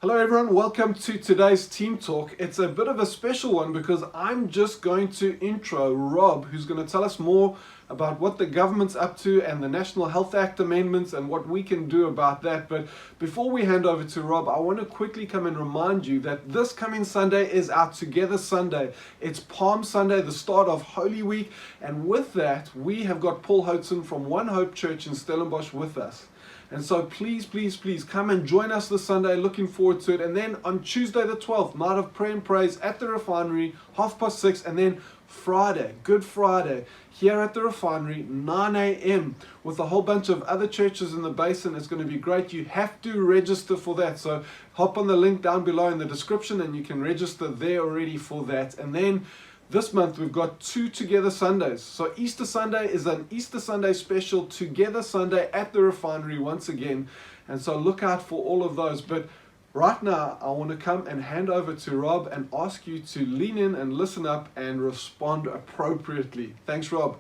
Hello everyone, welcome to today's Team Talk. It's a bit of a special one because I'm just going to intro Rob, who's going to tell us more about what the government's up to and the National Health Act amendments and what we can do about that. But before we hand over to Rob, I want to quickly come and remind you that this coming Sunday is our Together Sunday. It's Palm Sunday, the start of Holy Week, and with that, we have got Paul Hodson from One Hope Church in Stellenbosch with us. And so please come and join us this Sunday. Looking forward to it. And then on Tuesday the 12th, night of prayer and praise at the refinery, 6:30. And then Friday, Good Friday, here at the refinery, 9 a.m. with a whole bunch of other churches in the basin. It's going to be great. You have to register for that. So hop on the link down below in the description and you can register there already for that. And then this month we've got two Together Sundays. So Easter Sunday is an Easter Sunday special, Together Sunday at the refinery once again. And so look out for all of those. But right now I want to come and hand over to Rob and ask you to lean in and listen up and respond appropriately. Thanks, Rob.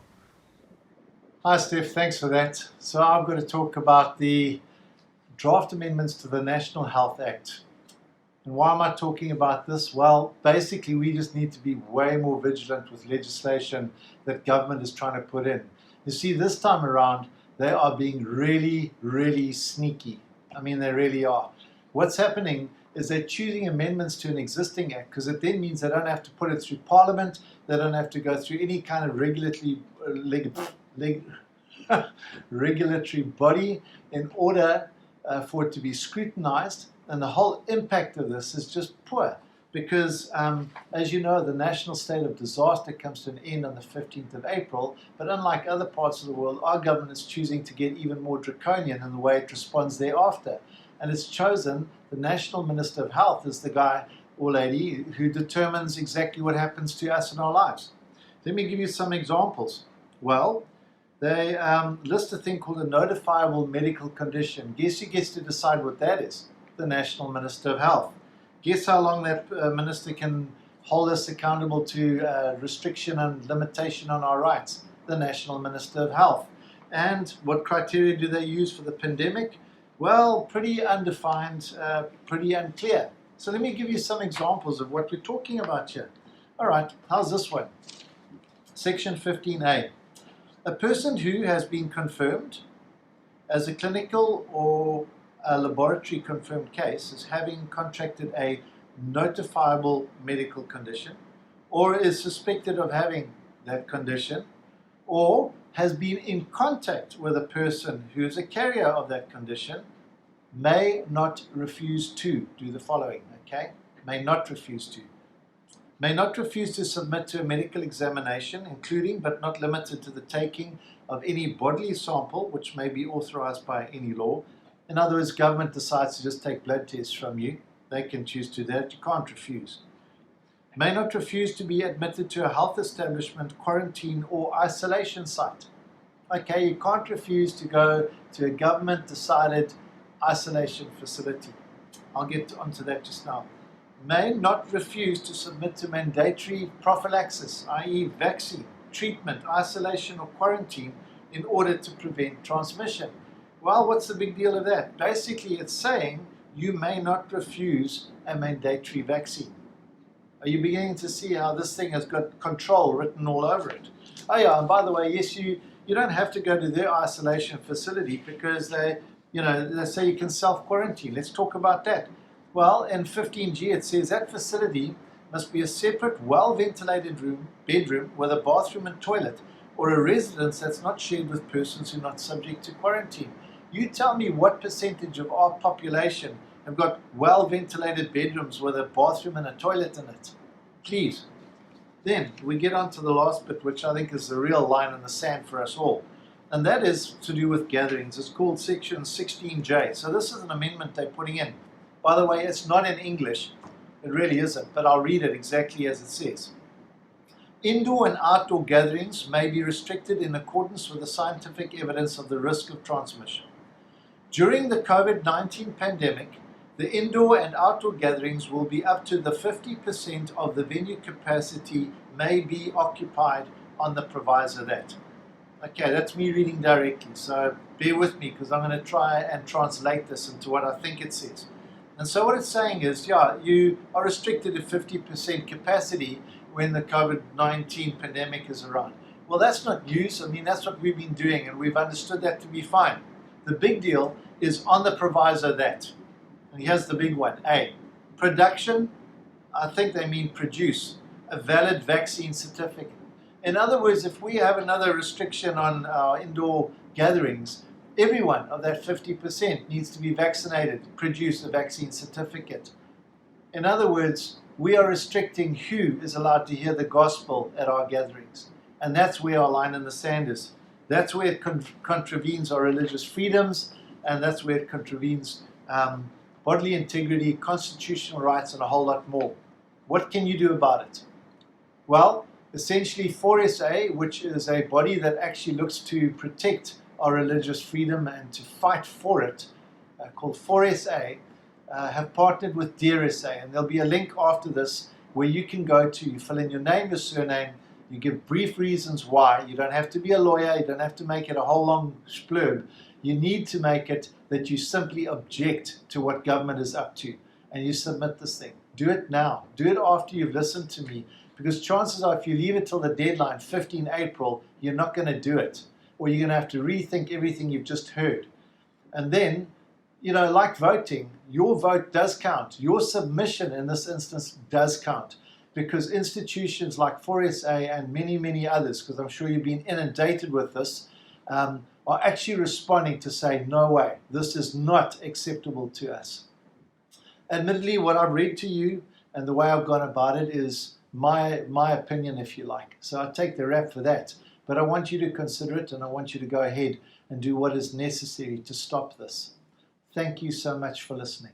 Hi, Steph. Thanks for that. So I'm going to talk about the draft amendments to the National Health Act. And why am I talking about this? Well, basically, we just need to be way more vigilant with legislation that government is trying to put in. You see, this time around, they are being really sneaky. I mean, they really are. What's happening is they're choosing amendments to an existing act because it then means they don't have to put it through Parliament. They don't have to go through any kind of regulatory body in order for it to be scrutinized. And the whole impact of this is just poor because, as you know, the national state of disaster comes to an end on the 15th of April. But unlike other parts of the world, our government is choosing to get even more draconian in the way it responds thereafter. And it's chosen the National Minister of Health as the guy or lady who determines exactly what happens to us in our lives. Let me give you some examples. Well, they list a thing called a notifiable medical condition. Guess who gets to decide what that is? The National Minister of Health. Guess how long that minister can hold us accountable to restriction and limitation on our rights? The National Minister of Health. And what criteria do they use for the pandemic? Well, pretty undefined, pretty unclear. So let me give you some examples of what we're talking about here. All right, how's this one? Section 15A. A person who has been confirmed as a clinical or a laboratory confirmed case as having contracted a notifiable medical condition or is suspected of having that condition or has been in contact with a person who is a carrier of that condition may not refuse to do the following, okay? May not refuse to submit to a medical examination, including but not limited to the taking of any bodily sample which may be authorized by any law. In other words, government decides to just take blood tests from you. They can choose to do that. You can't refuse. May not refuse to be admitted to a health establishment, quarantine, or isolation site. Okay, you can't refuse to go to a government-decided isolation facility. I'll get onto that just now. May not refuse to submit to mandatory prophylaxis, i.e. vaccine, treatment, isolation, or quarantine in order to prevent transmission. Well, what's the big deal of that? Basically, it's saying you may not refuse a mandatory vaccine. Are you beginning to see how this thing has got control written all over it? Oh yeah, and by the way, yes, you don't have to go to their isolation facility because they say you can self-quarantine. Let's talk about that. Well, in 15G, it says that facility must be a separate, well-ventilated bedroom with a bathroom and toilet, or a residence that's not shared with persons who are not subject to quarantine. You tell me what percentage of our population have got well-ventilated bedrooms with a bathroom and a toilet in it. Please. Then we get on to the last bit, which I think is the real line in the sand for us all. And that is to do with gatherings. It's called Section 16J. So this is an amendment they're putting in. By the way, it's not in English. It really isn't, but I'll read it exactly as it says. Indoor and outdoor gatherings may be restricted in accordance with the scientific evidence of the risk of transmission. During the COVID-19 pandemic, the indoor and outdoor gatherings will be up to the 50% of the venue capacity may be occupied on the proviso that. Okay, that's me reading directly, so bear with me because I'm going to try and translate this into what I think it says. And so what it's saying is, yeah, you are restricted to 50% capacity when the COVID-19 pandemic is around. Well, that's not news. I mean, that's what we've been doing, and we've understood that to be fine. The big deal is on the proviso that, and here's the big one, A, production, I think they mean produce, a valid vaccine certificate. In other words, if we have another restriction on our indoor gatherings, everyone of that 50% needs to be vaccinated, produce a vaccine certificate. In other words, we are restricting who is allowed to hear the gospel at our gatherings. And that's where our line in the sand is. That's where it contravenes our religious freedoms, and that's where it contravenes bodily integrity, constitutional rights, and a whole lot more. What can you do about it? Well, essentially 4SA, which is a body that actually looks to protect our religious freedom and to fight for it, called 4SA, have partnered with Dear SA, and there'll be a link after this where you can go to, you fill in your name, your surname, you give brief reasons why. You don't have to be a lawyer, you don't have to make it a whole long splurb. You need to make it that you simply object to what government is up to, and you submit this thing. Do it now. Do it after you've listened to me, because chances are if you leave it till the deadline, 15 April, you're not going to do it, or you're going to have to rethink everything you've just heard. And then, you know, like voting, your vote does count. Your submission in this instance does count, because institutions like 4SA and many, many others, because I'm sure you've been inundated with this, are actually responding to say, no way, this is not acceptable to us. Admittedly, what I've read to you and the way I've gone about it is my opinion, if you like. So I take the rap for that. But I want you to consider it, and I want you to go ahead and do what is necessary to stop this. Thank you so much for listening.